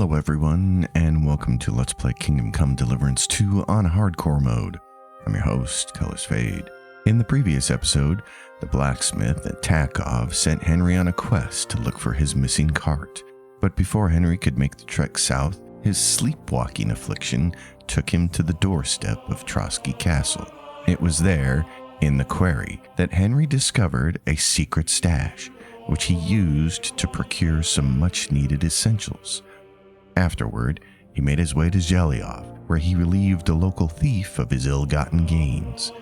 Hello everyone, and welcome to Let's Play Kingdom Come Deliverance 2 on hardcore mode. I'm your host, Colors Fade. In the previous episode, the blacksmith at Takov sent Henry on a quest to look for his missing cart. But before Henry could make the trek south, his sleepwalking affliction took him to the doorstep of Trotsky Castle. It was there, in the quarry, that Henry discovered a secret stash, which he used to procure some much-needed essentials. Afterward, he made his way to Zelioff, where he relieved a local thief of his ill-gotten gains.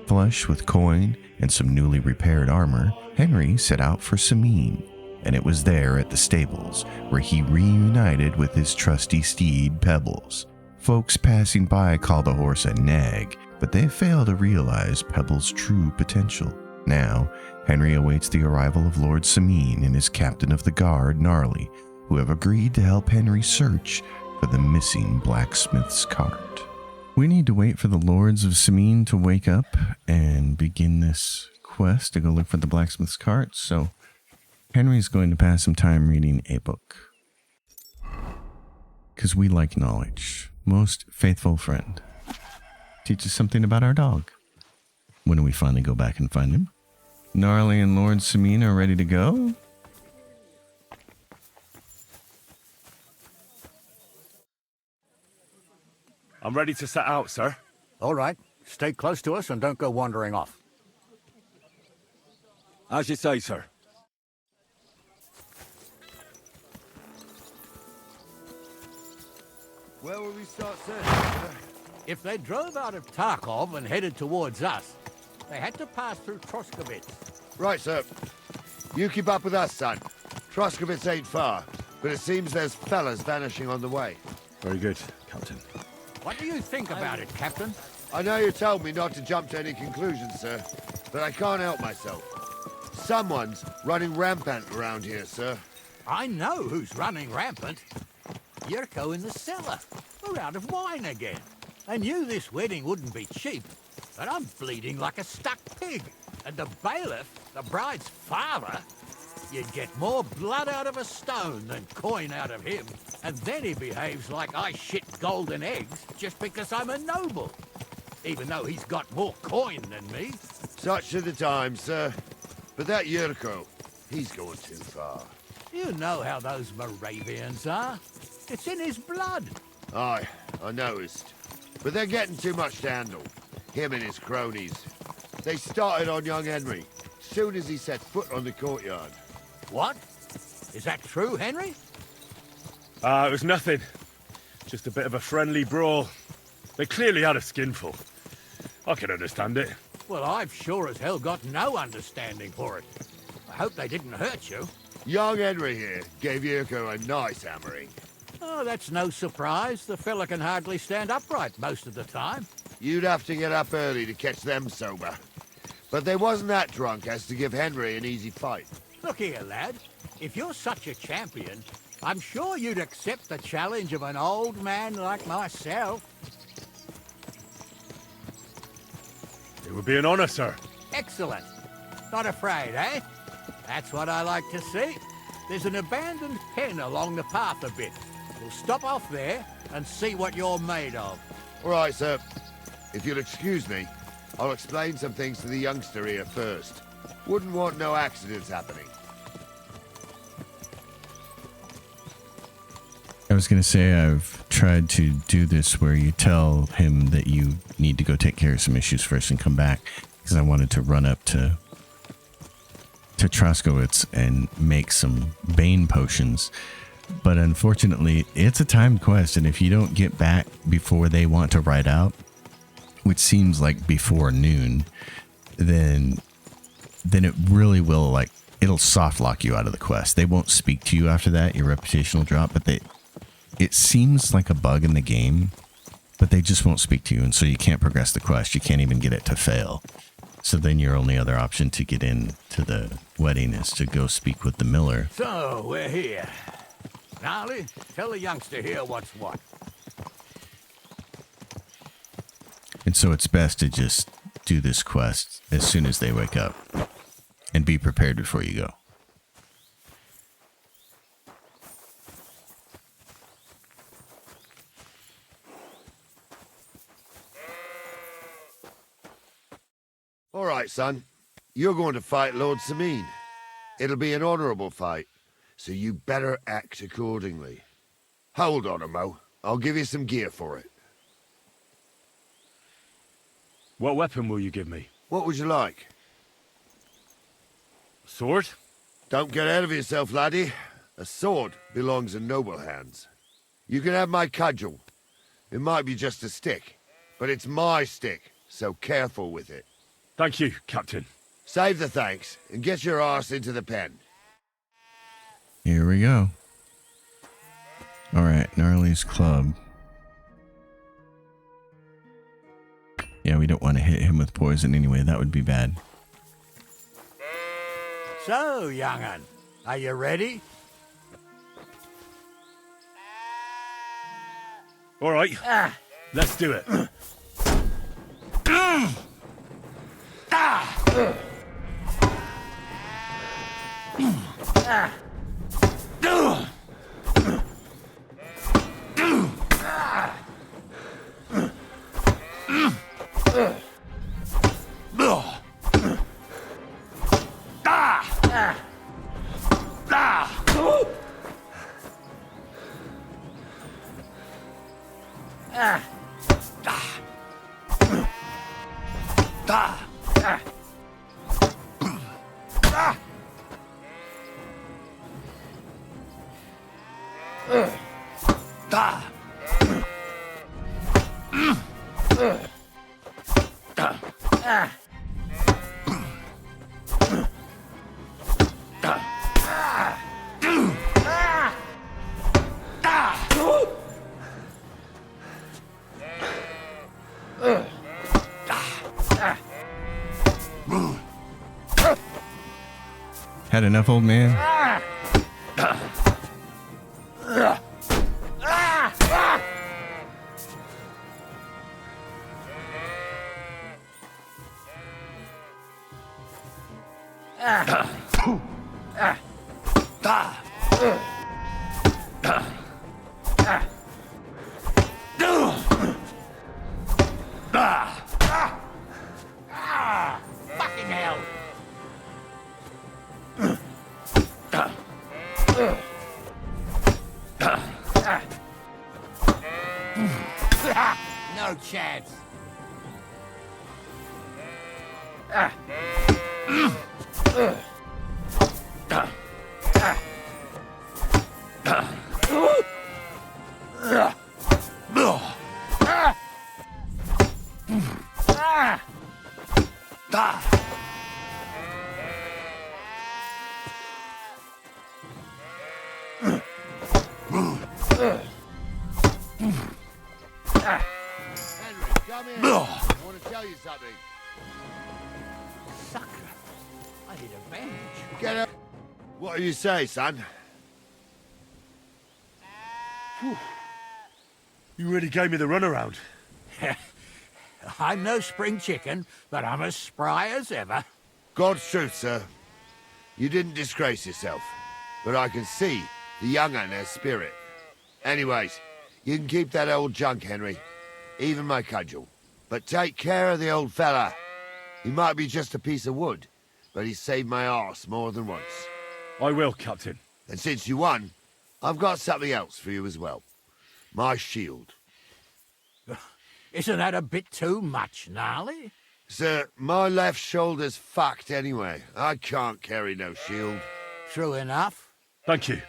Flush with coin and some newly repaired armor, Henry set out for Samine, and it was there at the stables where he reunited with his trusty steed Pebbles. Folks passing by call the horse a nag, but they fail to realize Pebbles' true potential. Now, Henry awaits the arrival of Lord Samine and his captain of the guard, Gnarly, who have agreed to help Henry search for the missing blacksmith's cart. We need to wait for the lords of Samine to wake up and begin this quest to go look for the blacksmith's cart, so Henry's going to pass some time reading a book. Because we like knowledge. Most faithful friend. Teach us something about our dog. When do we finally go back and find him? Gnarly and Lord Samine are ready to go? I'm ready to set out, sir. All right. Stay close to us and don't go wandering off. As you say, sir. Where will we start searching? If they drove out of Tarkov and headed towards us, they had to pass through Troskovitz. Right, sir. You keep up with us, son. Troskovitz ain't far, but it seems there's fellas vanishing on the way. Very good, Captain. What do you think about it, Captain? I know you told me not to jump to any conclusions, sir, but I can't help myself. Someone's running rampant around here, sir. I know who's running rampant. Yurko in the cellar. We're out of wine again. I knew this wedding wouldn't be cheap, but I'm bleeding like a stuck pig. And the bailiff, the bride's father, you'd get more blood out of a stone than coin out of him. And then he behaves like I shit golden eggs just because I'm a noble. Even though he's got more coin than me. Such are the times, sir. But that Yurko, he's going too far. You know how those Moravians are. It's in his blood. Aye, I noticed. But they're getting too much to handle. Him and his cronies. They started on young Henry, soon as he set foot on the courtyard. What? Is that true, Henry? It was nothing. Just a bit of a friendly brawl. They clearly had a skinful. I can understand it. Well, I've sure as hell got no understanding for it. I hope they didn't hurt you. Young Henry here gave Yurko a nice hammering. Oh, that's no surprise. The fella can hardly stand upright most of the time. You'd have to get up early to catch them sober. But they wasn't that drunk as to give Henry an easy fight. Look here, lad. If you're such a champion, I'm sure you'd accept the challenge of an old man like myself. It would be an honor, sir. Excellent. Not afraid, eh? That's what I like to see. There's an abandoned pen along the path a bit. We'll stop off there and see what you're made of. All right, sir. If you'll excuse me, I'll explain some things to the youngster here first. Wouldn't want no accidents happening. I was going to say I've tried to do this where you tell him that you need to go take care of some issues first and come back, because I wanted to run up to Troskowitz and make some Bane potions. But unfortunately, it's a timed quest, and if you don't get back before they want to ride out, which seems like before noon, then it really will, like, it'll soft lock you out of the quest. They won't speak to you after that. Your reputation will drop, but it seems like a bug in the game, but they just won't speak to you, and so you can't progress the quest. You can't even get it to fail. So then your only other option to get into the wedding is to go speak with the miller. So, we're here. Gnarly, tell the youngster here what's what. And so it's best to just do this quest as soon as they wake up and be prepared before you go. All right, son. You're going to fight Lord Sameen. It'll be an honorable fight, so you better act accordingly. Hold on, Mo. I'll give you some gear for it. What weapon will you give me? What would you like? Sword? Don't get ahead of yourself, laddie. A sword belongs in noble hands. You can have my cudgel. It might be just a stick, but it's my stick, so careful with it. Thank you, Captain. Save the thanks, and get your arse into the pen. Here we go. All right, Gnarly's club. Yeah, we don't want to hit him with poison anyway. That would be bad. So, young'un, are you ready? All right, let's do it. Had enough, old man? Fucking hell! No chance. Henry, come in. I want to tell you something. Sucker. I hit a bandage. Get up. What do you say, son? You really gave me the runaround. I'm no spring chicken, but I'm as spry as ever. God's truth, sir. You didn't disgrace yourself, but I can see the young'un has spirit. Anyways, you can keep that old junk, Henry. Even my cudgel. But take care of the old fella. He might be just a piece of wood, but he's saved my arse more than once. I will, Captain. And since you won, I've got something else for you as well. My shield. Isn't that a bit too much, Gnarly? Sir, my left shoulder's fucked anyway. I can't carry no shield. True enough. Thank you.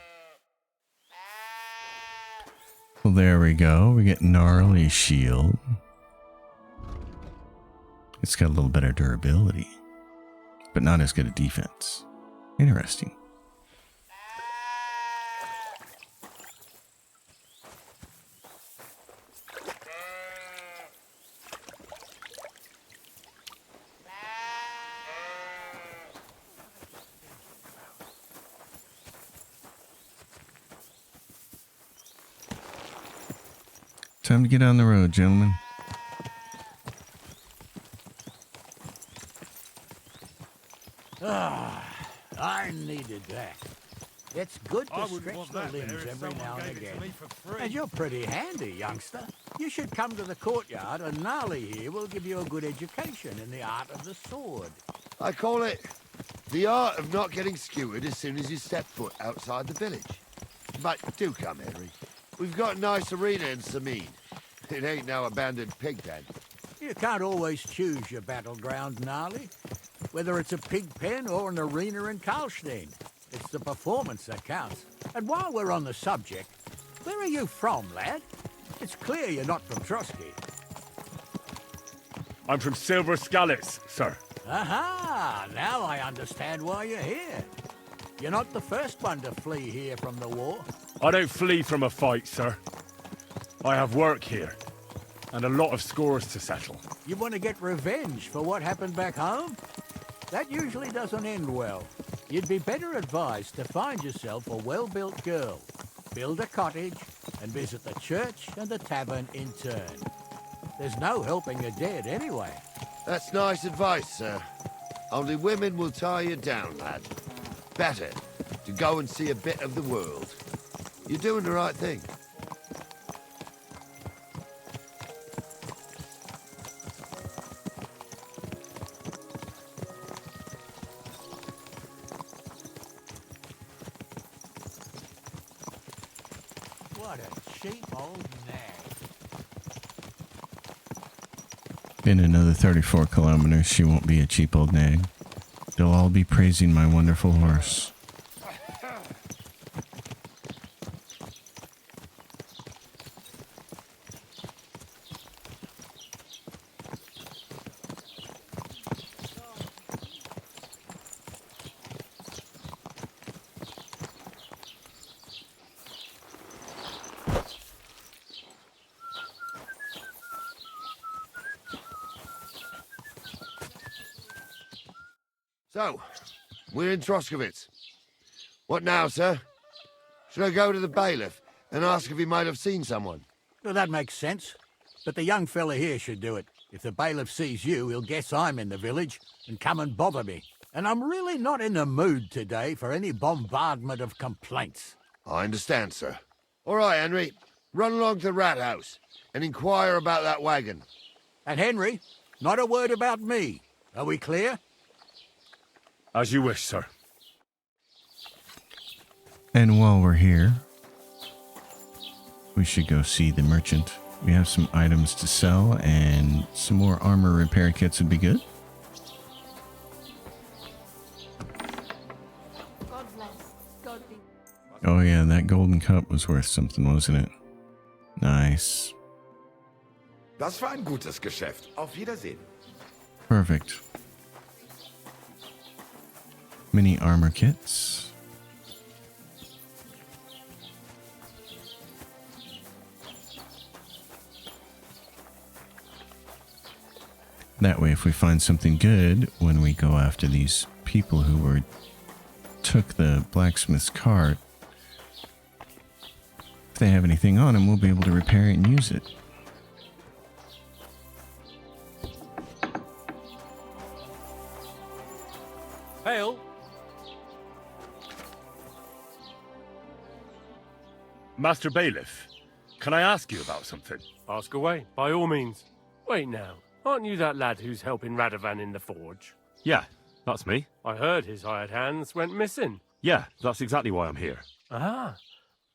Well, there we go. We get Gnarly shield. It's got a little better durability, but not as good a defense. Interesting. Time to get on the road, gentlemen. I needed that. It's good I to wouldn't stretch want the that there limbs if every someone now and gave it to again. me for free. And you're pretty handy, youngster. You should come to the courtyard and Gnarly here will give you a good education in the art of the sword. I call it the art of not getting skewered as soon as you step foot outside the village. But do come, Henry. We've got a nice arena in Sameen. It ain't no abandoned pig pen. You can't always choose your battleground, Gnarly. Whether it's a pig pen or an arena in Karlstein. It's the performance that counts. And while we're on the subject, where are you from, lad? It's clear you're not from Trotsky. I'm from Silver Scallops, sir. Aha! Now I understand why you're here. You're not the first one to flee here from the war. I don't flee from a fight, sir. I have work here, and a lot of scores to settle. You want to get revenge for what happened back home? That usually doesn't end well. You'd be better advised to find yourself a well-built girl, build a cottage, and visit the church and the tavern in turn. There's no helping the dead anyway. That's nice advice, sir. Only women will tie you down, lad. Better to go and see a bit of the world. You're doing the right thing. What a cheap old nag. In another 34 kilometers, she won't be a cheap old nag. They'll all be praising my wonderful horse. So, we're in Troskowitz. What now, sir? Should I go to the bailiff and ask if he might have seen someone? Well, that makes sense. But the young fella here should do it. If the bailiff sees you, he'll guess I'm in the village and come and bother me. And I'm really not in the mood today for any bombardment of complaints. I understand, sir. All right, Henry. Run along to the rat house and inquire about that wagon. And Henry, not a word about me. Are we clear? As you wish, sir. And while we're here, we should go see the merchant. We have some items to sell, and some more armor repair kits would be good. God bless. God be. Oh yeah, that golden cup was worth something, wasn't it? Nice. Das war ein gutes Geschäft. Auf Wiedersehen. Perfect. Mini armor kits. That way, if we find something good when we go after these people who took the blacksmith's cart, if they have anything on them, we'll be able to repair it and use it. Hail! Master Bailiff, can I ask you about something? Ask away, by all means. Wait now, aren't you that lad who's helping Radovan in the forge? Yeah, that's me. I heard his hired hands went missing. Yeah, that's exactly why I'm here. Ah,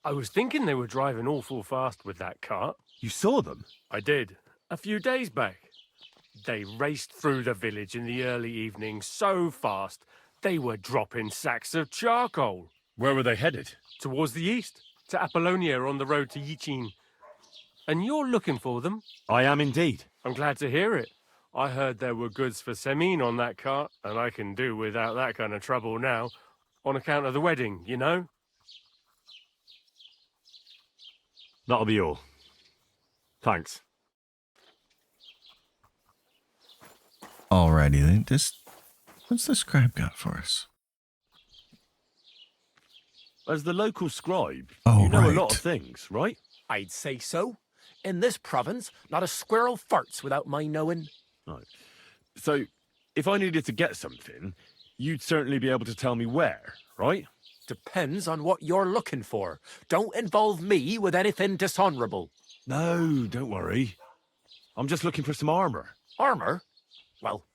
I was thinking they were driving awful fast with that cart. You saw them? I did, a few days back. They raced through the village in the early evening so fast, they were dropping sacks of charcoal. Where were they headed? Towards the east, to Apollonia on the road to Yichin. And you're looking for them? I am indeed. I'm glad to hear it. I heard there were goods for Semine on that cart, and I can do without that kind of trouble now, on account of the wedding, you know? That'll be all. Thanks. Alrighty then. What's the scribe got for us? As the local scribe, Oh, you know right. a lot of things, right? I'd say so. In this province, not a squirrel farts without my knowing. Right. So, if I needed to get something, you'd certainly be able to tell me where, right? Depends on what you're looking for. Don't involve me with anything dishonorable. No, don't worry. I'm just looking for some armor. Armor? Well,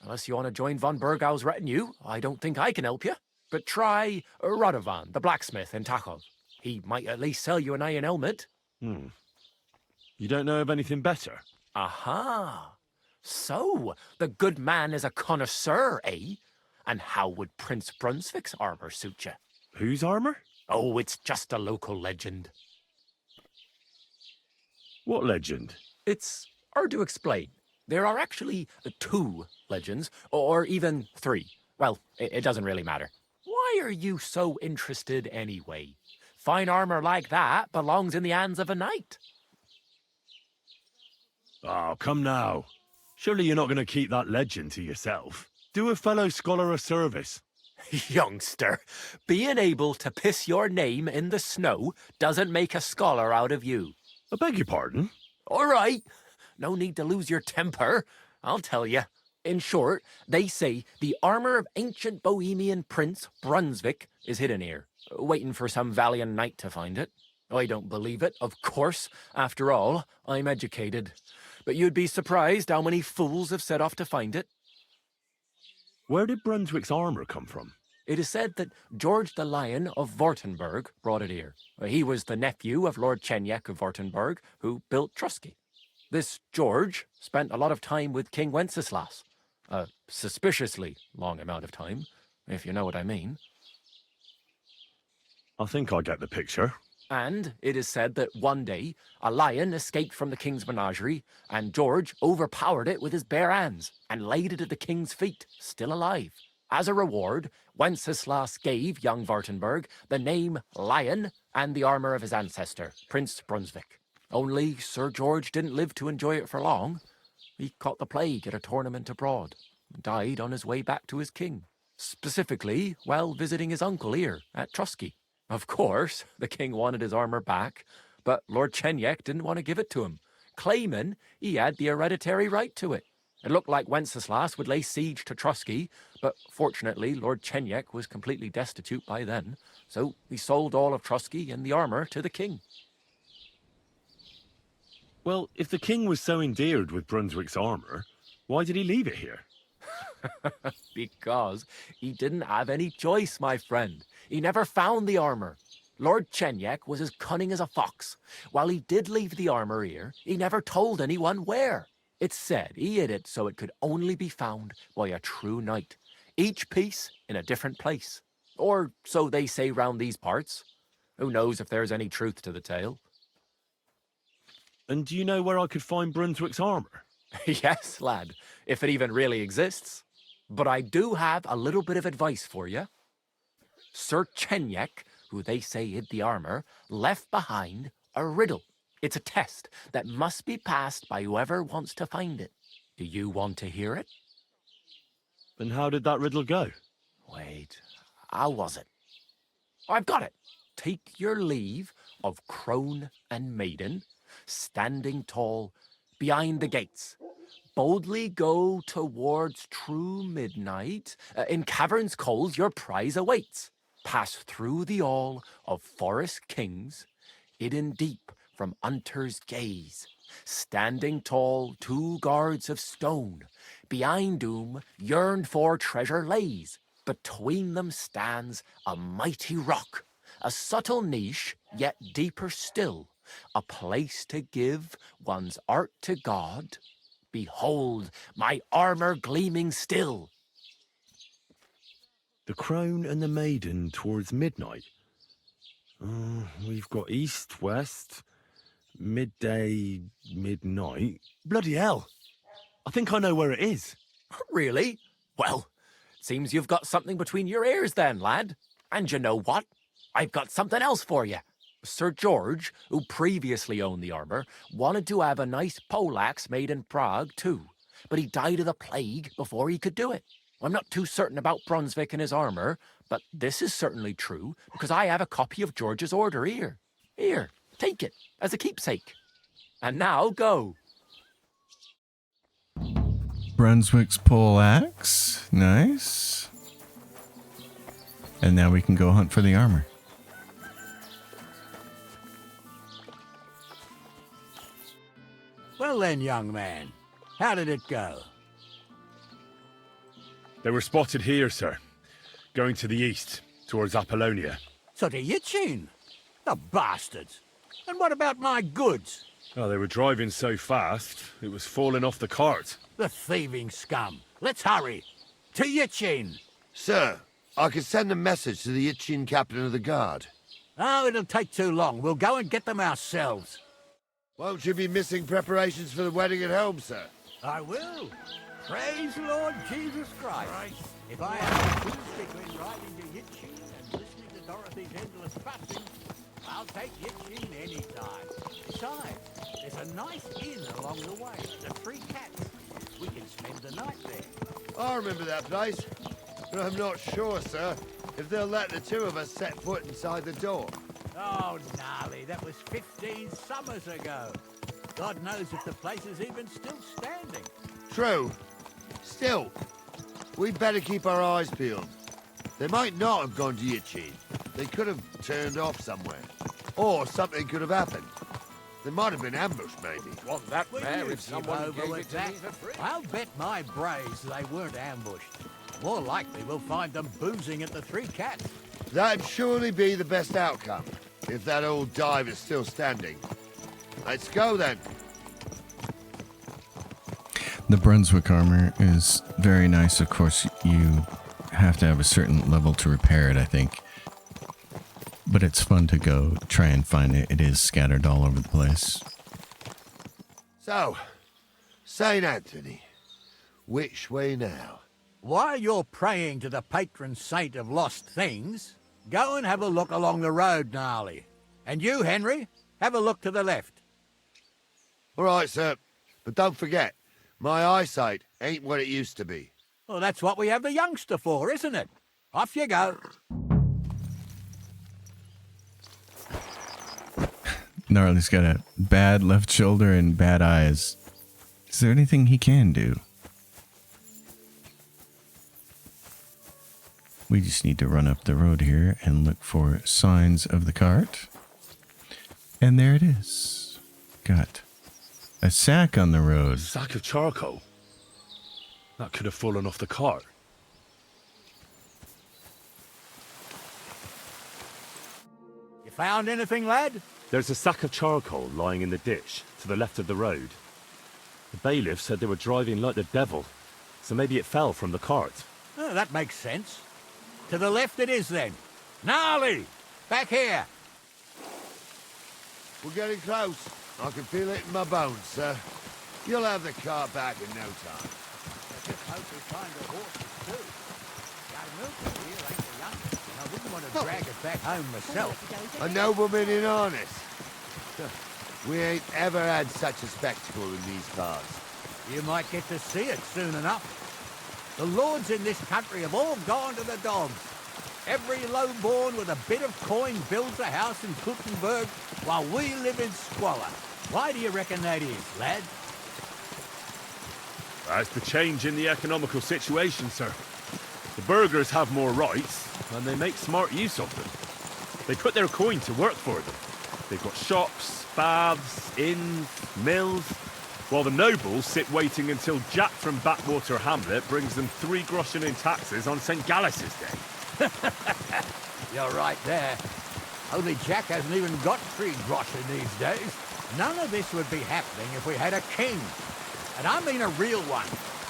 unless you want to join von Burgau's retinue, I don't think I can help you. But try Radovan, the blacksmith in Tachov. He might at least sell you an iron helmet. You don't know of anything better? Aha! So, the good man is a connoisseur, eh? And how would Prince Brunswick's armor suit you? Whose armor? Oh, it's just a local legend. What legend? It's hard to explain. There are actually 2 legends, or even 3. Well, it doesn't really matter. Why are you so interested anyway? Fine armor like that belongs in the hands of a knight. Oh, come now. Surely you're not going to keep that legend to yourself. Do a fellow scholar a service. Youngster, being able to piss your name in the snow doesn't make a scholar out of you. I beg your pardon? All right. No need to lose your temper. I'll tell you. In short, they say the armor of ancient Bohemian Prince Brunswick is hidden here, waiting for some valiant knight to find it. I don't believe it, of course. After all, I'm educated. But you'd be surprised how many fools have set off to find it. Where did Brunswick's armor come from? It is said that George the Lion of Württemberg brought it here. He was the nephew of Lord Chenyek of Württemberg, who built Trusky. This George spent a lot of time with King Wenceslas. A suspiciously long amount of time, if you know what I mean. I think I get the picture. And it is said that one day, a lion escaped from the king's menagerie, and George overpowered it with his bare hands and laid it at the king's feet, still alive. As a reward, Wenceslas gave young Württemberg the name Lion and the armor of his ancestor, Prince Brunswick. Only Sir George didn't live to enjoy it for long. He caught the plague at a tournament abroad and died on his way back to his king, specifically while visiting his uncle here at Trusky. Of course, the king wanted his armor back, but Lord Chenyek didn't want to give it to him, claiming he had the hereditary right to it. It looked like Wenceslas would lay siege to Trusky, but fortunately Lord Chenyek was completely destitute by then, so he sold all of Trusky and the armor to the king. Well, if the king was so endeared with Brunswick's armor, why did he leave it here? Because he didn't have any choice, my friend. He never found the armor. Lord Chenyek was as cunning as a fox. While he did leave the armor here, he never told anyone where. It's said he hid it so it could only be found by a true knight, each piece in a different place. Or so they say round these parts. Who knows if there's any truth to the tale? And do you know where I could find Brunswick's armor? Yes, lad, if it even really exists. But I do have a little bit of advice for you. Sir Chenyek, who they say hid the armor, left behind a riddle. It's a test that must be passed by whoever wants to find it. Do you want to hear it? And how did that riddle go? Wait, how was it? I've got it. Take your leave of crone and maiden, standing tall behind the gates. Boldly go towards true midnight. In caverns cold your prize awaits. Pass through the all of forest kings, hidden deep from hunter's gaze. Standing tall, 2 guards of stone. Behind whom yearned for treasure lays. Between them stands a mighty rock. A subtle niche, yet deeper still. A place to give one's art to God. Behold, my armor gleaming still. The crone and the maiden towards midnight. We've got east, west, midday, midnight. Bloody hell. I think I know where it is. Really? Well, seems you've got something between your ears then, lad. And you know what? I've got something else for you. Sir George, who previously owned the armor, wanted to have a nice poleaxe made in Prague too, but he died of the plague before he could do it. I'm not too certain about Brunswick and his armor, but this is certainly true because I have a copy of George's order here. Here, take it as a keepsake. And now go. Brunswick's pole axe. Nice. And now we can go hunt for the armor. Well then, young man, how did it go? They were spotted here, sir. Going to the east, towards Apollonia. So to Yitchin? The bastards! And what about my goods? Oh, they were driving so fast, it was falling off the cart. The thieving scum. Let's hurry. To Yitchin! Sir, I could send a message to the Itchin captain of the guard. Oh, it'll take too long. We'll go and get them ourselves. Won't you be missing preparations for the wedding at home, sir? I will. Praise Lord Jesus Christ. If I had a two-stick in riding to Yitchin and listening to Dorothy's endless fussing, I'll take Yitchin any time. Besides, there's a nice inn along the way, the Three Cats. We can spend the night there. I remember that place, but I'm not sure, sir, if they'll let the two of us set foot inside the door. Oh, gnarly, that was 15 summers ago. God knows if the place is even still standing. True. Still, we'd better keep our eyes peeled. They might not have gone to Yitchin. They could have turned off somewhere. Or something could have happened. They might have been ambushed, maybe. Want that Will mare you if someone give over gave with it to that? me for free? I'll bet my braves they weren't ambushed. More likely we'll find them boozing at the Three Cats. That'd surely be the best outcome, if that old dive is still standing. Let's go, then. The Brunswick armor is very nice. Of course, you have to have a certain level to repair it, I think. But it's fun to go try and find it. It is scattered all over the place. So, St. Anthony, which way now? While you're praying to the patron saint of lost things, go and have a look along the road, Gnarly. And you, Henry, have a look to the left. All right, sir. But don't forget, my eyesight ain't what it used to be. Well, that's what we have the youngster for, isn't it? Off you go. Gnarly's got a bad left shoulder and bad eyes. Is there anything he can do? We just need to run up the road here and look for signs of the cart. And there it is. Got a sack on the road. Sack of charcoal? That could have fallen off the cart. You found anything, lad? There's a sack of charcoal lying in the ditch to the left of the road. The bailiff said they were driving like the devil, so maybe it fell from the cart. Oh, that makes sense. To the left it is, then. Gnarly! Back here! We're getting close. I can feel it in my bones, sir. You'll have the car back in no time. I just hope we find the horses, too. Our milker here ain't the youngest, and I wouldn't want to drag it back home myself. A nobleman in harness. We ain't ever had such a spectacle in these parts. You might get to see it soon enough. The lords in this country have all gone to the dogs. Every lowborn with a bit of coin builds a house in Kuttenberg while we live in squalor. Why do you reckon that is, lad? That's the change in the economical situation, sir. The burghers have more rights, and they make smart use of them. They put their coin to work for them. They've got shops, baths, inns, mills, while the nobles sit waiting until Jack from Backwater Hamlet brings them 3 groschen in taxes on St. Gallus's Day. You're right there. Only Jack hasn't even got 3 groschen these days. None of this would be happening if we had a king. And I mean a real one,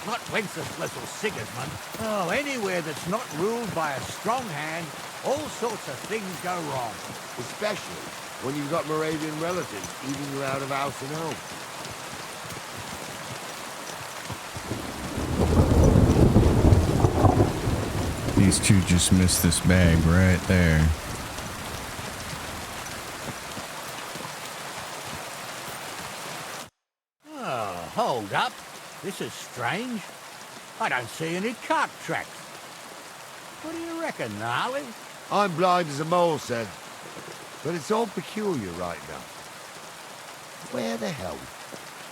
not Wenceslas or Sigismund. Oh, anywhere that's not ruled by a strong hand, all sorts of things go wrong. Especially when you've got Moravian relatives eating you out of house and home. These two just missed this bag right there. Oh, hold up. This is strange. I don't see any cart tracks. What do you reckon, Gnarly? I'm blind as a mole, sir. But it's all peculiar right now. Where the hell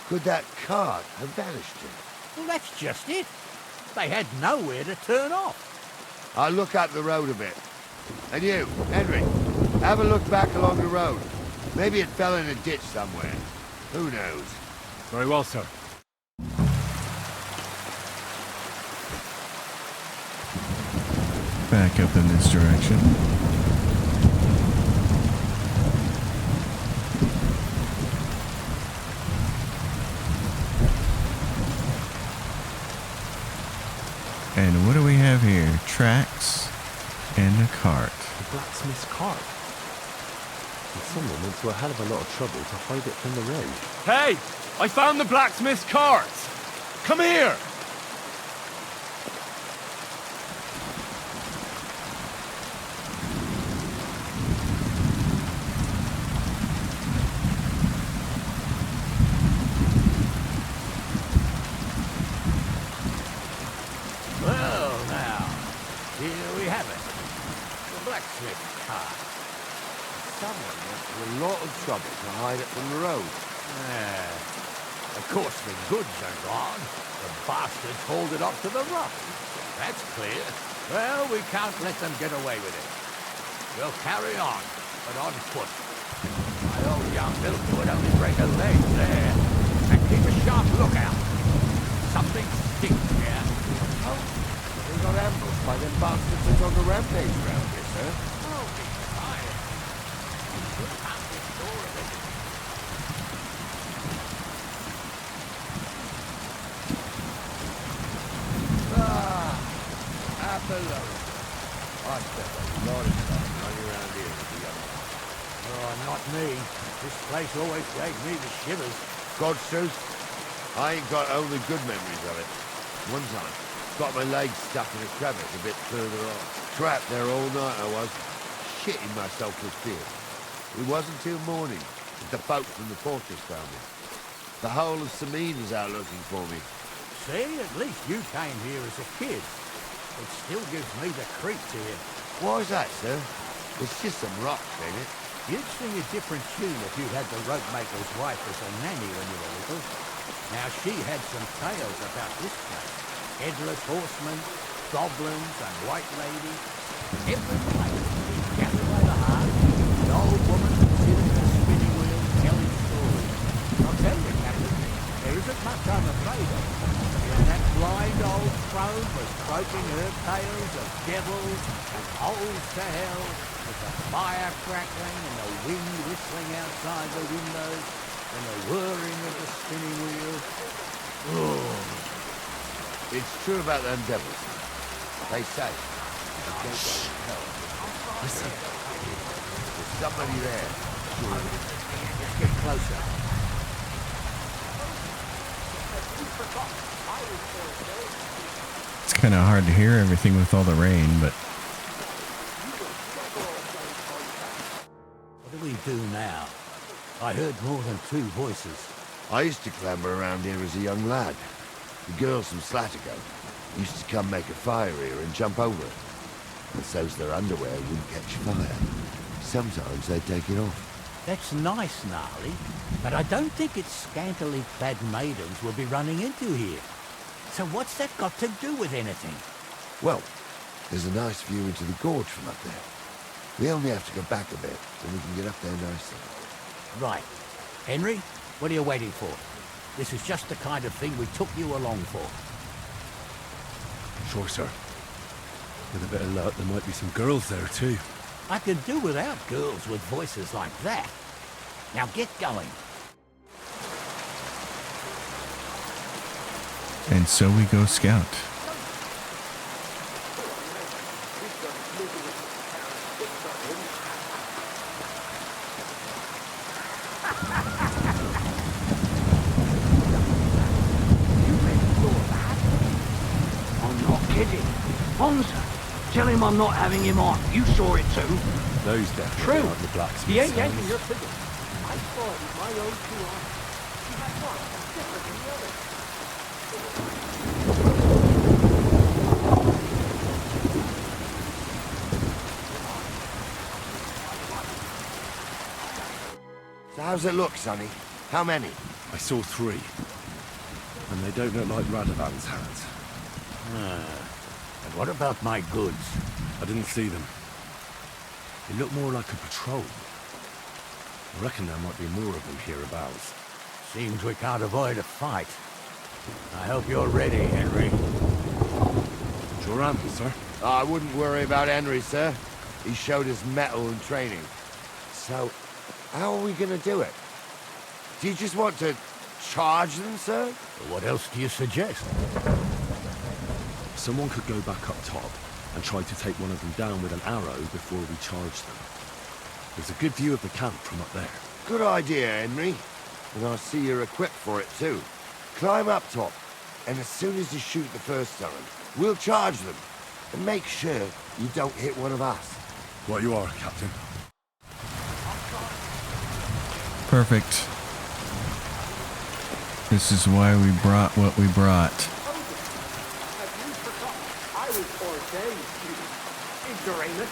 could that cart have vanished to? Well, that's just it. They had nowhere to turn off. I'll look up the road a bit. And you, Henry, have a look back along the road. Maybe it fell in a ditch somewhere. Who knows? Very well, sir. Back up in this direction. And what do we have here? Tracks and a cart. The blacksmith's cart. And someone went to a hell of a lot of trouble to hide it from the road. Hey! I found the blacksmith's cart! Come here! Well, now, here we have it. The blacksmith cart. Someone went to a lot of trouble to hide it from the road. Of course, the goods are gone. The bastards hauled it off to the rock. That's clear. Well, we can't let them get away with it. We'll carry on, but on foot. My old young milker would only break a leg there. And keep a sharp lookout. Something stinks here. Oh, we got ambushed by them bastards that on the rampage round here, sir. Oh, be quiet. We'll have this door of it. Below. I spent a lot of time running around here with the young man. Oh, not me. This place always gave me the shivers. God's truth, I ain't got only good memories of it. One time, got my leg stuck in a crevice a bit further on. Trapped there all night I was, shitting myself with fear. It wasn't till morning that the folk from the fortress found me. The whole of Samine was out looking for me. See, at least you came here as a kid. It still gives me the creeps here. Why's that, sir? It's just some rocks, ain't it? You'd sing a different tune if you had the rope maker's wife as a nanny when you were little. Now, she had some tales about this place. Headless horsemen, goblins, and white ladies. Every night, she'd gather by the heart, an old woman sitting at a spinning wheel telling stories. I'll tell you, Captain, there isn't much I'm afraid of. And that blind old crone was croaking her tales of devils and holes to hell, with the fire crackling and the wind whistling outside the windows and the whirring of the spinning wheel. Oh. It's true about them devils. They say the gateway to hell. Listen. There's somebody there. Let's get closer. It's kind of hard to hear everything with all the rain, but What do we do now? I heard more than two voices. I used to clamber around here as a young lad. The girls from Slattergo used to come make a fire here and jump over it. And so's their underwear wouldn't catch fire. Sometimes they'd take it off. That's nice, Gnarly, but I don't think it's scantily clad maidens we'll be running into here. So what's that got to do with anything? Well, there's a nice view into the gorge from up there. We only have to go back a bit, and we can get up there nicely. Right. Henry, what are you waiting for? This is just the kind of thing we took you along for. Sure, sir. With a bit of luck, there might be some girls there, too. I could do without girls with voices like that. Now get going. and so we go scout. I'm not kidding. Bonza, tell him I'm not having him on. You saw it too. Those definitely True. aren't the blacksmith's He ain't sons. yanking your figure. I saw it with my own 2 eyes. See, my one is different than the other. So how's it look, Sonny? How many? I saw 3. And they don't look like Radovan's hands. And what about my goods? I didn't see them. It looked more like a patrol. I reckon there might be more of them hereabouts. Seems we can't avoid a fight. I hope you're ready, Henry. Sure am, sir. I wouldn't worry about Henry, sir. He showed us mettle and training. So, how are we gonna do it? Do you just want to charge them, sir? What else do you suggest? Someone could go back up top and try to take one of them down with an arrow before we charge them. There's a good view of the camp from up there. Good idea, Henry. And I see you're equipped for it, too. Climb up top, and as soon as you shoot the first time, we'll charge them. And make sure you don't hit one of us. What you are, Captain. Perfect. This is why we brought what we brought. I was ordained, you ignoramus.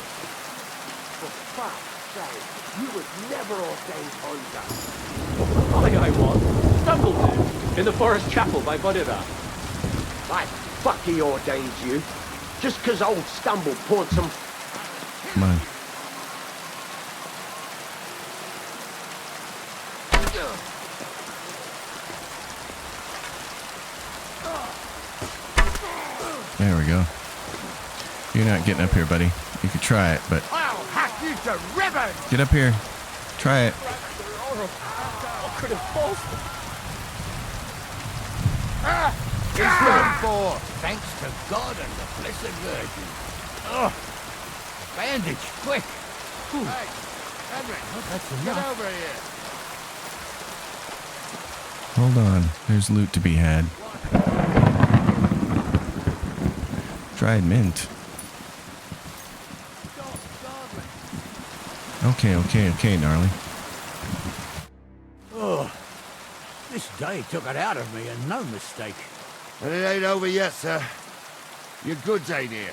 For fuck's sake, you was never ordained hunter. I was. Dumbledore, in the forest chapel by Bodira. Like, fuck he ordained you. Just 'cause old Stumble poured some... Come on. There we go. You're not getting up here, buddy. You could try it, but... I'll hack you to ribbons! Get up here. Try it. What could have forced them? He's done for, thanks to God and the Blessed Virgin. Oh, bandage, quick. Hey, Henry, That's get enough. over here. Hold on. There's loot to be had. Dried mint. Okay, gnarly. Oh, this day took it out of me, and no mistake. And it ain't over yet, sir. Your goods ain't here.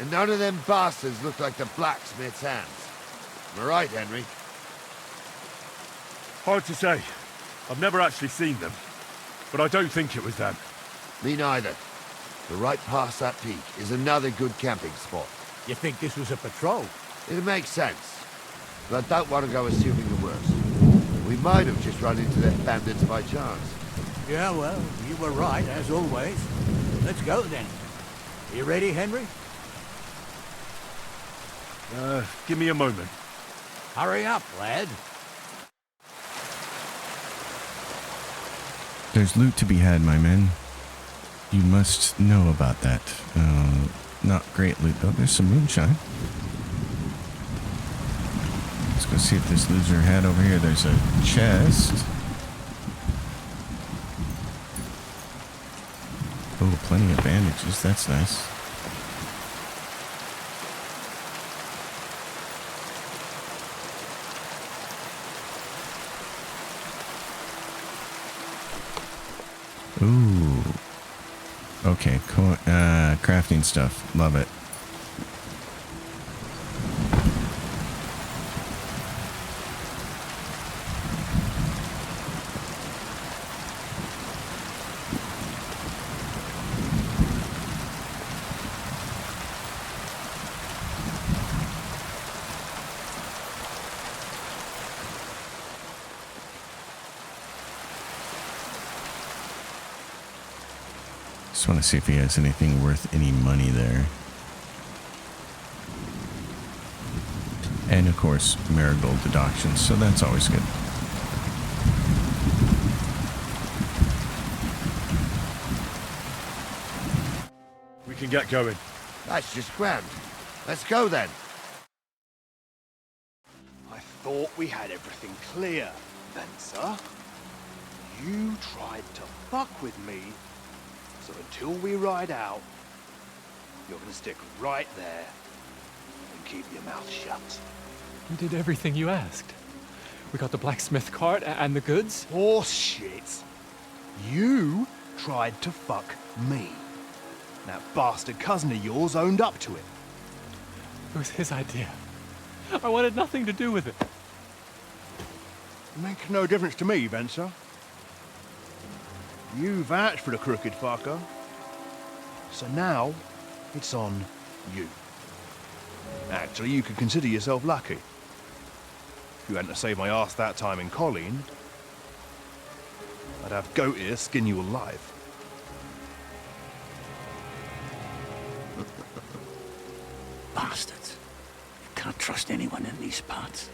And none of them bastards look like the blacksmith's hands. Am I right, Henry? Hard to say. I've never actually seen them. But I don't think it was them. Me neither. But right past that peak is another good camping spot. You think this was a patrol? It makes sense. But I don't want to go assuming the worst. We might have just run into them bandits by chance. Yeah, well, you were right, as always. Let's go, then. You ready, Henry? Give me a moment. Hurry up, lad. There's loot to be had, my men. You must know about that. Not great loot, though. There's some moonshine. Let's go see if this loser had over here. There's a chest. Oh, plenty of bandages. That's nice. Ooh. Okay, crafting stuff. Love it. Just want to see if he has anything worth any money there. And of course, marigold deductions, so that's always good. We can get going. That's just grand. Let's go then. I thought we had everything clear, Venser. You tried to fuck with me, so until we ride out, you're gonna stick right there and keep your mouth shut. We did everything you asked. We got the blacksmith cart and the goods. Horse shit. You tried to fuck me. That bastard cousin of yours owned up to it. It was his idea. I wanted nothing to do with it. Make no difference to me, Venser. You vouched for the crooked fucker. So now, it's on you. Actually, you could consider yourself lucky. If you hadn't have saved my ass that time in Colleen, I'd have goat ear skin you alive. Bastards. You can't trust anyone in these parts.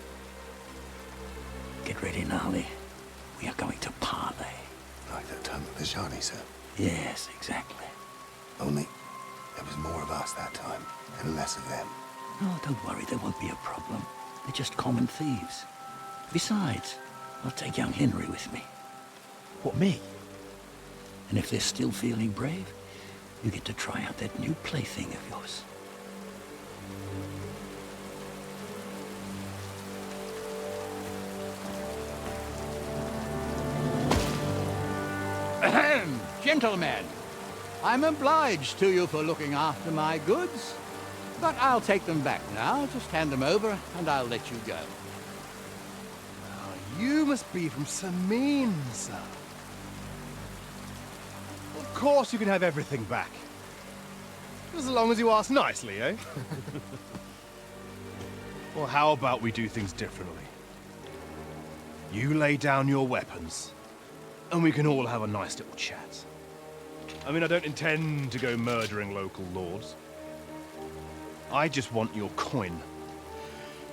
Get ready, Gnarly. We are going to parley. Like that time at the Shani, sir? Yes, exactly. Only there was more of us that time, and less of them. Oh, don't worry, there won't be a problem. They're just common thieves. Besides, I'll take young Henry with me. What, me? And if they're still feeling brave, you get to try out that new plaything of yours. Ahem, gentlemen, I'm obliged to you for looking after my goods, but I'll take them back now. Just hand them over, and I'll let you go. You must be from Samin, sir. Of course you can have everything back. As long as you ask nicely, eh? Well, how about we do things differently? You lay down your weapons, and we can all have a nice little chat. I mean, I don't intend to go murdering local lords. I just want your coin.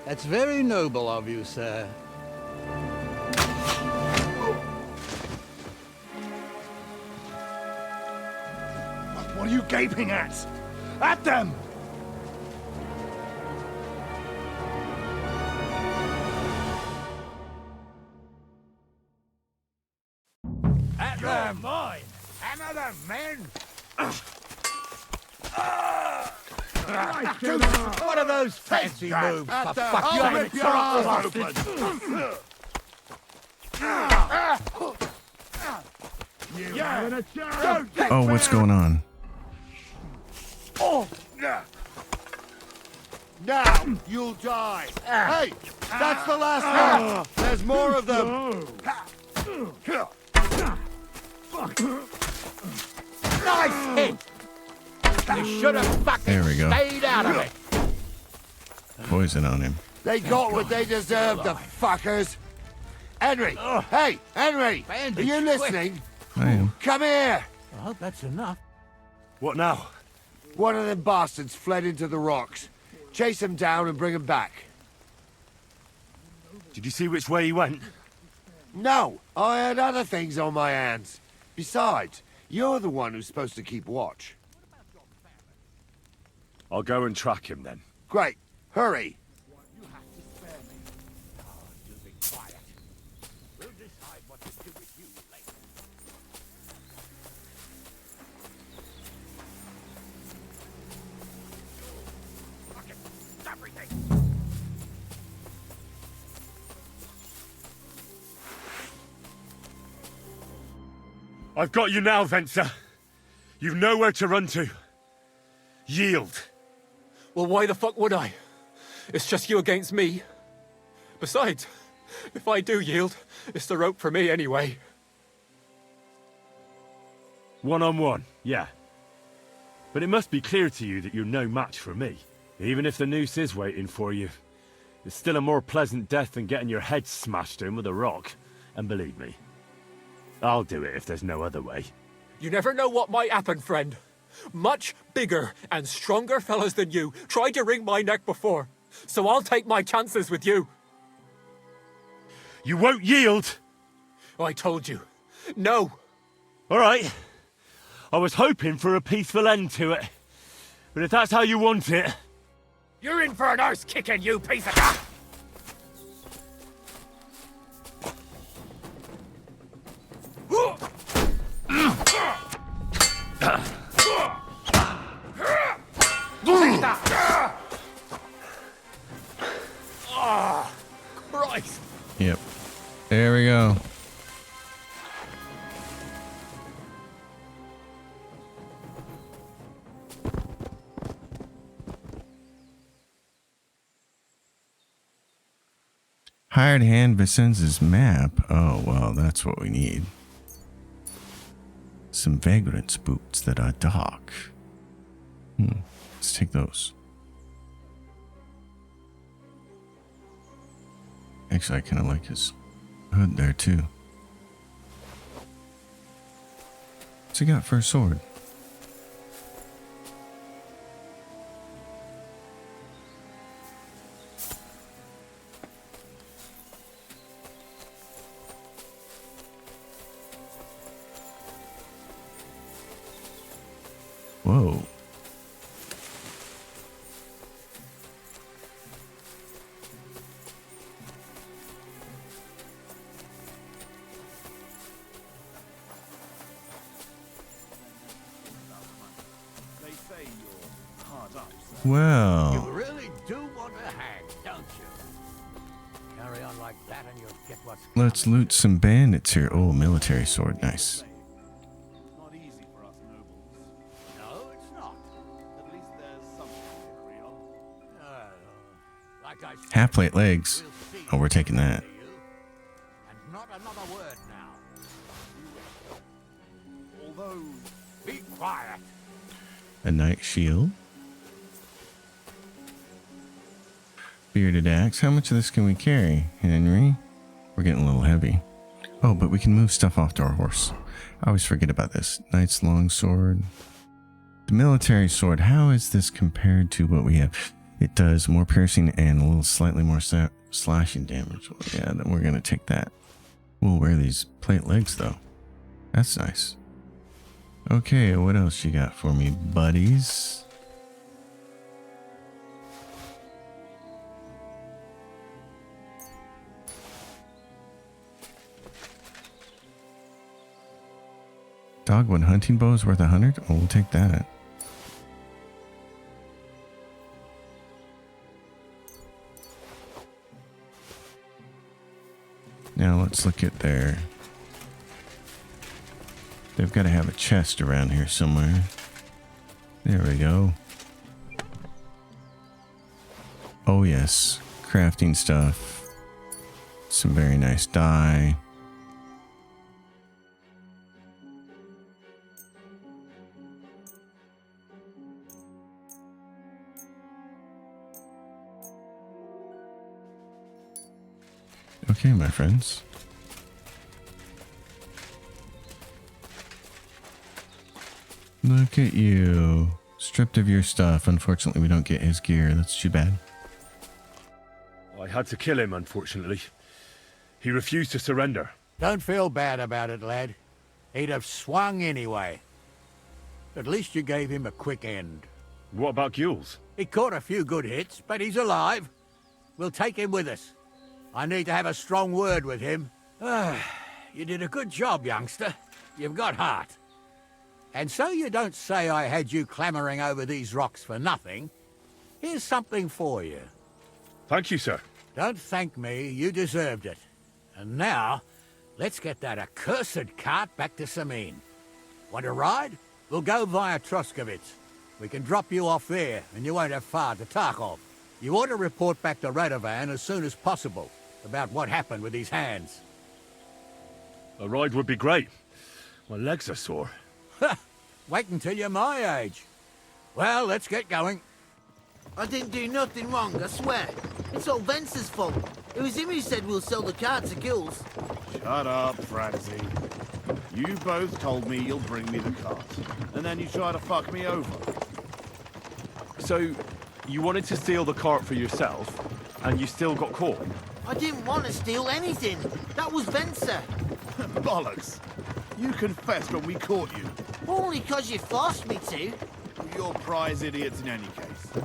That's very noble of you, sir. What are you gaping at? At them! At them! Mine! Hammer them, men! What are those fancy moves, for fuck's sake? Oh, what's going on? Now you'll die. Hey, that's the last one. There's more of them. Nice hit! You should have fucking There we go. stayed out of it. Poison on him. They got what they deserved, the fuckers. Henry! Hey, Henry! Are you listening? I am. Come here! I hope that's enough. What now? One of them bastards fled into the rocks. Chase him down and bring him back. Did you see which way he went? No, I had other things on my hands. Besides, you're the one who's supposed to keep watch. I'll go and track him then. Great. Hurry. I've got you now, Venser. You've nowhere to run to. Yield. Well, why the fuck would I? It's just you against me. Besides, if I do yield, it's the rope for me anyway. One-on-one, yeah. But it must be clear to you that you're no match for me. Even if the noose is waiting for you, it's still a more pleasant death than getting your head smashed in with a rock. And believe me, I'll do it if there's no other way. You never know what might happen, friend. Much bigger and stronger fellas than you tried to wring my neck before, so I'll take my chances with you. You won't yield! I told you. No. All right. I was hoping for a peaceful end to it. But if that's how you want it... You're in for an arse kicking, you piece of... Ah, Christ. Yep. There we go. Hired hand Vincenzo's map. Oh, well, that's what we need. Some vagrant's boots that are dark. Let's take those. Actually, I kind of like his hood there too. What's he got for a sword? Whoa. Well, You really do want to hang, don't you? Carry on like that and you'll get what's let's loot some bandits here. Oh, military sword. Nice. Not easy for us nobles. No, it's not. At least there's something to agree on. Like I said, Half plate legs. we'll see Oh, we're taking that. you. And not another word now. Although, Be quiet. A knight shield. Bearded axe. How much of this can we carry, Henry? We're getting a little heavy. Oh, but we can move stuff off to our horse. I always forget about this. Knight's longsword. The military sword. How is this compared to what we have? It does more piercing and a little slightly more slashing damage. Well, yeah, then we're going to take that. We'll wear these plate legs, though. That's nice. Okay, what else you got for me, buddies? Dogwood hunting bow is worth 100? Oh, we'll take that. Now let's look at their... They've got to have a chest around here somewhere. There we go. Oh yes, crafting stuff. Some very nice dye. Okay, my friends. Look at you. Stripped of your stuff. Unfortunately, we don't get his gear. That's too bad. I had to kill him, unfortunately. He refused to surrender. Don't feel bad about it, lad. He'd have swung anyway. At least you gave him a quick end. What about Gules? He caught a few good hits, but he's alive. We'll take him with us. I need to have a strong word with him. You did a good job, youngster. You've got heart. And so you don't say I had you clambering over these rocks for nothing. Here's something for you. Thank you, sir. Don't thank me, you deserved it. And now, let's get that accursed cart back to Samin. Want to ride? We'll go via Troskovitz. We can drop you off there, and you won't have far to Tarkov. You ought to report back to Radovan as soon as possible about what happened with these hands. A ride would be great. My legs are sore. Wait until you're my age. Well, let's get going. I didn't do nothing wrong, I swear. It's all Vence's fault. It was him who said we'll sell the cart to Gules. shut up, Francie. You both told me you'll bring me the cart, and then you try to fuck me over. So, you wanted to steal the cart for yourself, and you still got caught? I didn't want to steal anything. That was Vencer. Bollocks! You confessed when we caught you. Only 'cause you forced me to. You're prize idiots in any case.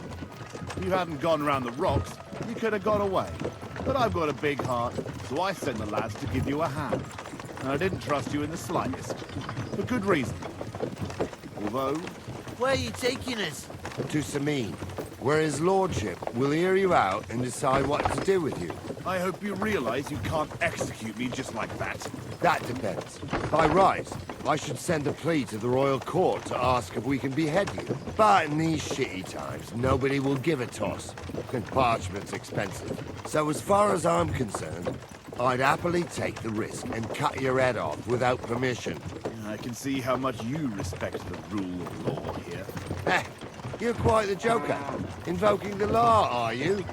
If you hadn't gone around the rocks, you could have got away. But I've got a big heart, so I sent the lads to give you a hand. And I didn't trust you in the slightest. For good reason. Although... Where are you taking us? To Samin, where his lordship will hear you out and decide what to do with you. I hope you realize you can't execute me just like that. That depends. By right, I should send a plea to the royal court to ask if we can behead you. But in these shitty times, nobody will give a toss. And parchment's expensive. So as far as I'm concerned, I'd happily take the risk and cut your head off without permission. I can see how much you respect the rule of law here. Heh, you're quite the joker. Invoking the law, are you?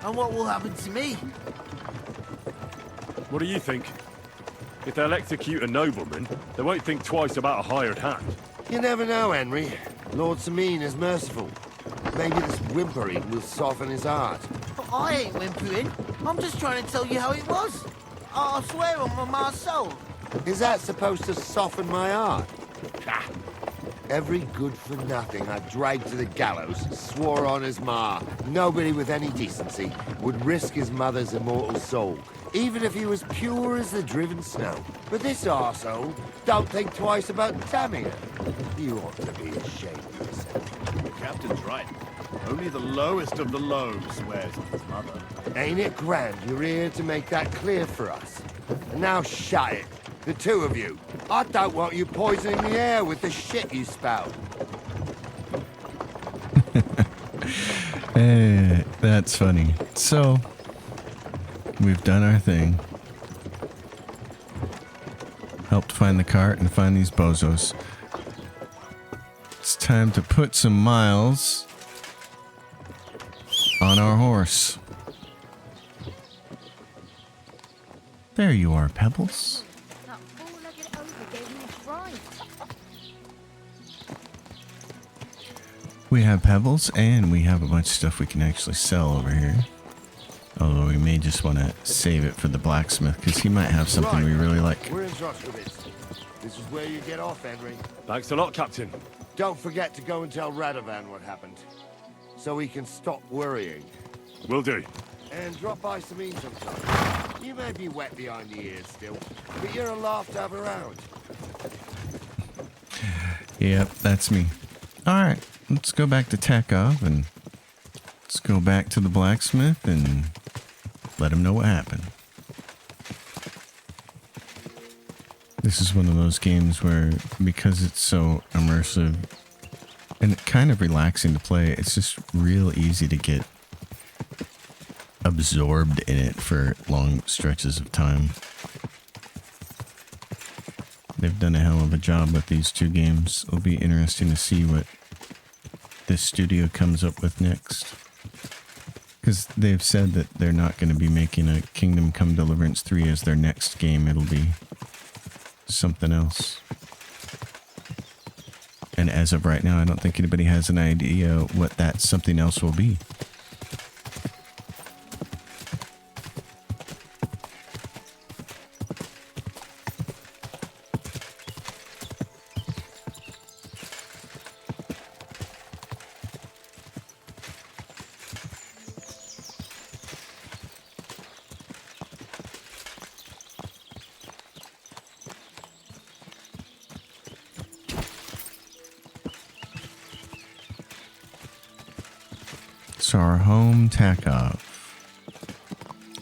And what will happen to me? What do you think? If they'll execute a nobleman, they won't think twice about a hired hand. You never know, Henry. Lord Sameen is merciful. Maybe this whimpering will soften his heart. But I ain't whimpering. I'm just trying to tell you how it was. I swear on my soul. Is that supposed to soften my heart? Ah. Every good-for-nothing I dragged to the gallows swore on his ma. Nobody with any decency would risk his mother's immortal soul, even if he was pure as the driven snow. But this arsehole don't think twice about damning it. You ought to be ashamed of yourself. The captain's right. Only the lowest of the low swears on his mother. Ain't it grand you're here to make that clear for us? And now shut it. The two of you. I don't want you poisoning the air with the shit you spout. That's funny. So, we've done our thing. Helped find the cart and find these bozos. It's time to put some miles on our horse. There you are, Pebbles. That four-legged ogre gave me a fright. We have Pebbles, and we have a bunch of stuff we can actually sell over here. Although we may just want to save it for the blacksmith, because he might have something we really like. We're in Droskowitz. This is where you get off, Henry. Thanks a lot, Captain. Don't forget to go and tell Radovan what happened, so he can stop worrying. Will do. And drop by Sameen sometime. You may be wet behind the ears still, but you're a laugh to have around. Yep, that's me. Alright, let's go back to Takov and let's go back to the blacksmith and let him know what happened. This is one of those games where, because it's so immersive and kind of relaxing to play, it's just real easy to get absorbed in it for long stretches of time. They've done a hell of a job with these two games. It'll be interesting to see what this studio comes up with next. Because they've said that they're not going to be making a Kingdom Come Deliverance 3 as their next game. It'll be something else. And as of right now, I don't think anybody has an idea what that something else will be. So our home Takov,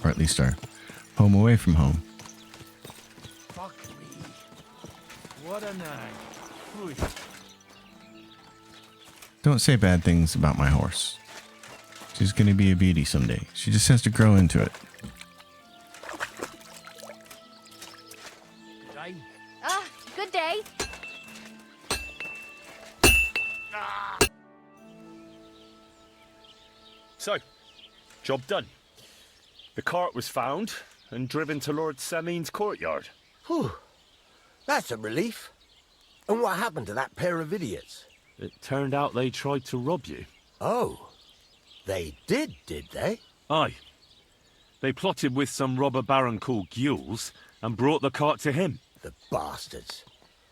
or at least our home away from home. Fuck me. What a night. Whoosh. Don't say bad things about my horse. She's going to be a beauty someday. She just has to grow into it. Ah, good day. So, job done. The cart was found and driven to Lord Sameen's courtyard. Whew. That's a relief. And what happened to that pair of idiots? It turned out they tried to rob you. Oh. They did they? Aye. They plotted with some robber baron called Gules and brought the cart to him. The bastards.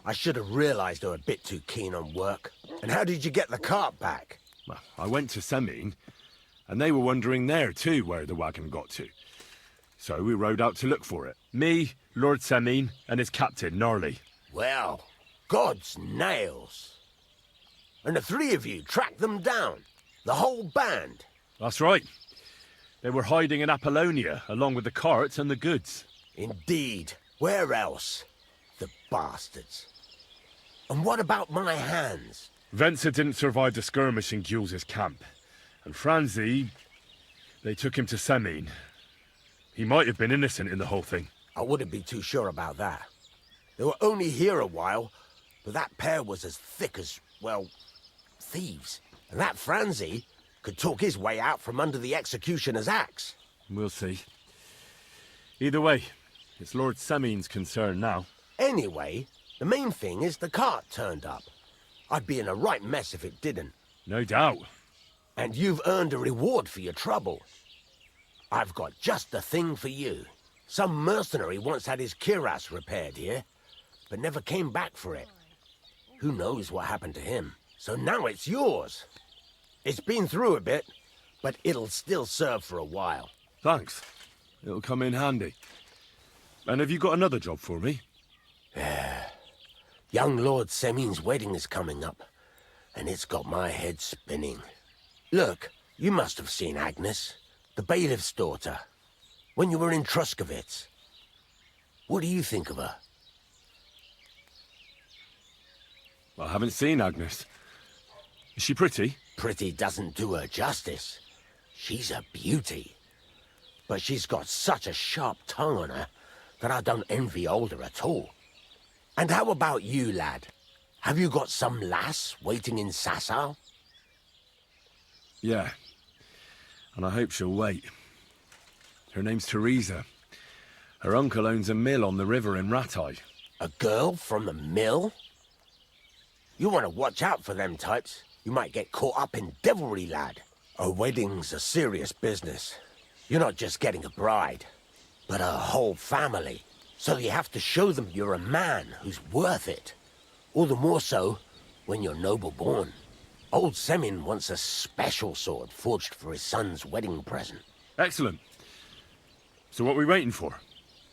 I should have realised they were a bit too keen on work. And how did you get the cart back? Well, I went to Sameen, and they were wondering there too where the wagon got to. So we rode out to look for it. Me, Lord Sameen, and his captain, Gnarly. Well, God's nails. And the three of you tracked them down? The whole band? That's right. They were hiding in Apollonia, along with the carts and the goods. Indeed. Where else? The bastards. And what about my hands? Venser didn't survive the skirmish in Gules' camp. And Franzi, they took him to Sameen. He might have been innocent in the whole thing. I wouldn't be too sure about that. They were only here a while, but that pair was as thick as, well, thieves. And that Franzi, could talk his way out from under the executioner's axe. We'll see. Either way, it's Lord Semin's concern now. Anyway, the main thing is the cart turned up. I'd be in a right mess if it didn't. No doubt. And you've earned a reward for your trouble. I've got just the thing for you. Some mercenary once had his cuirass repaired here, but never came back for it. Who knows what happened to him? So now it's yours. It's been through a bit, but it'll still serve for a while. Thanks. It'll come in handy. And have you got another job for me? Young Lord Semin's wedding is coming up, and it's got my head spinning. Look, you must have seen Agnes, the bailiff's daughter, when you were in Truskovitz. What do you think of her? I haven't seen Agnes. Is she pretty? Pretty doesn't do her justice. She's a beauty. But she's got such a sharp tongue on her that I don't envy older at all. And how about you, lad? Have you got some lass waiting in Sasau? Yeah. And I hope she'll wait. Her name's Teresa. Her uncle owns a mill on the river in Ratai. A girl from the mill? You want to watch out for them types. You might get caught up in devilry, lad. A wedding's a serious business. You're not just getting a bride, but a whole family. So you have to show them you're a man who's worth it. All the more so when you're noble-born. Old Semin wants a special sword forged for his son's wedding present. Excellent. So what are we waiting for?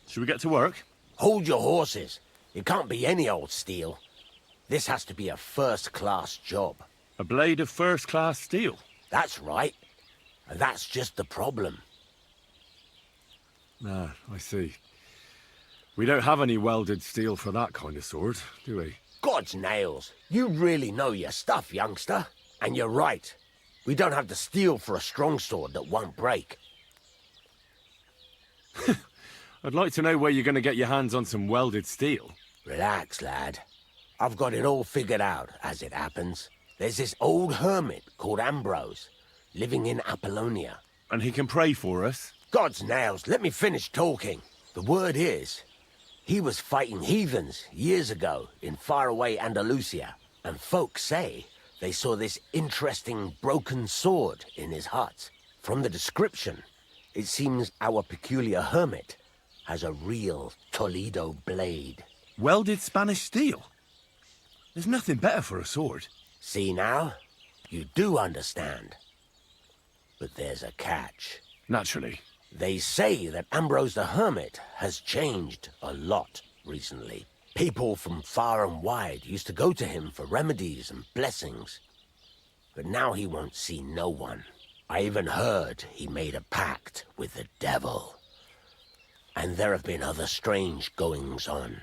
Should we get to work? Hold your horses. It can't be any old steel. This has to be a first-class job. A blade of first-class steel? That's right. And that's just the problem. Ah, I see. We don't have any welded steel for that kind of sword, do we? God's nails. You really know your stuff, youngster. And you're right. We don't have the steel for a strong sword that won't break. I'd like to know where you're going to get your hands on some welded steel. Relax, lad. I've got it all figured out, as it happens. There's this old hermit called Ambrose, living in Apollonia. And he can pray for us? God's nails, let me finish talking. The word is, he was fighting heathens years ago in faraway Andalusia, and folks say they saw this interesting broken sword in his hut. From the description, it seems our peculiar hermit has a real Toledo blade. Welded Spanish steel? There's nothing better for a sword. See now? You do understand. But there's a catch. Naturally. They say that Ambrose the Hermit has changed a lot recently. People from far and wide used to go to him for remedies and blessings. But now he won't see no one. I even heard he made a pact with the devil. And there have been other strange goings-on.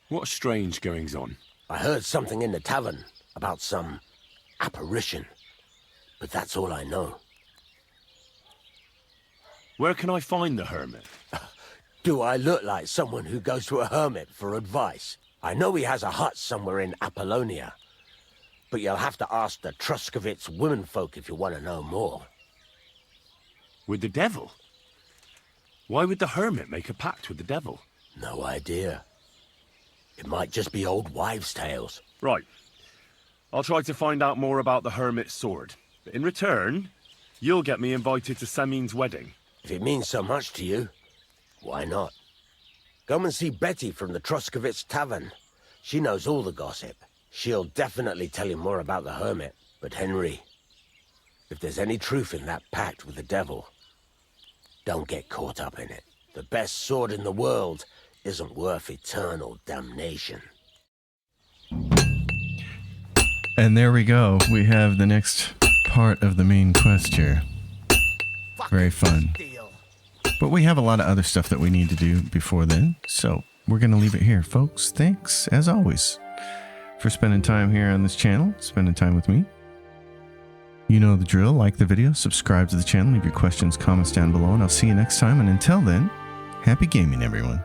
What strange goings-on? I heard something in the tavern about some apparition. But that's all I know. Where can I find the hermit? Do I look like someone who goes to a hermit for advice? I know he has a hut somewhere in Apollonia. But you'll have to ask the Truskovitz womenfolk if you want to know more. With the devil? Why would the hermit make a pact with the devil? No idea. It might just be old wives' tales. Right. I'll try to find out more about the hermit's sword. But in return, you'll get me invited to Semin's wedding. If it means so much to you, why not? Come and see Betty from the Truskovitz Tavern. She knows all the gossip. She'll definitely tell you more about the hermit. But Henry, if there's any truth in that pact with the devil, don't get caught up in it. The best sword in the world isn't worth eternal damnation. And there we go. We have the next part of the main quest here. Very fun. But we have a lot of other stuff that we need to do before then, so we're going to leave it here, folks. Thanks, as always, for spending time here on this channel, spending time with me. You know the drill. Like the video, subscribe to the channel, leave your questions, comments down below, and I'll see you next time. And until then, happy gaming, everyone.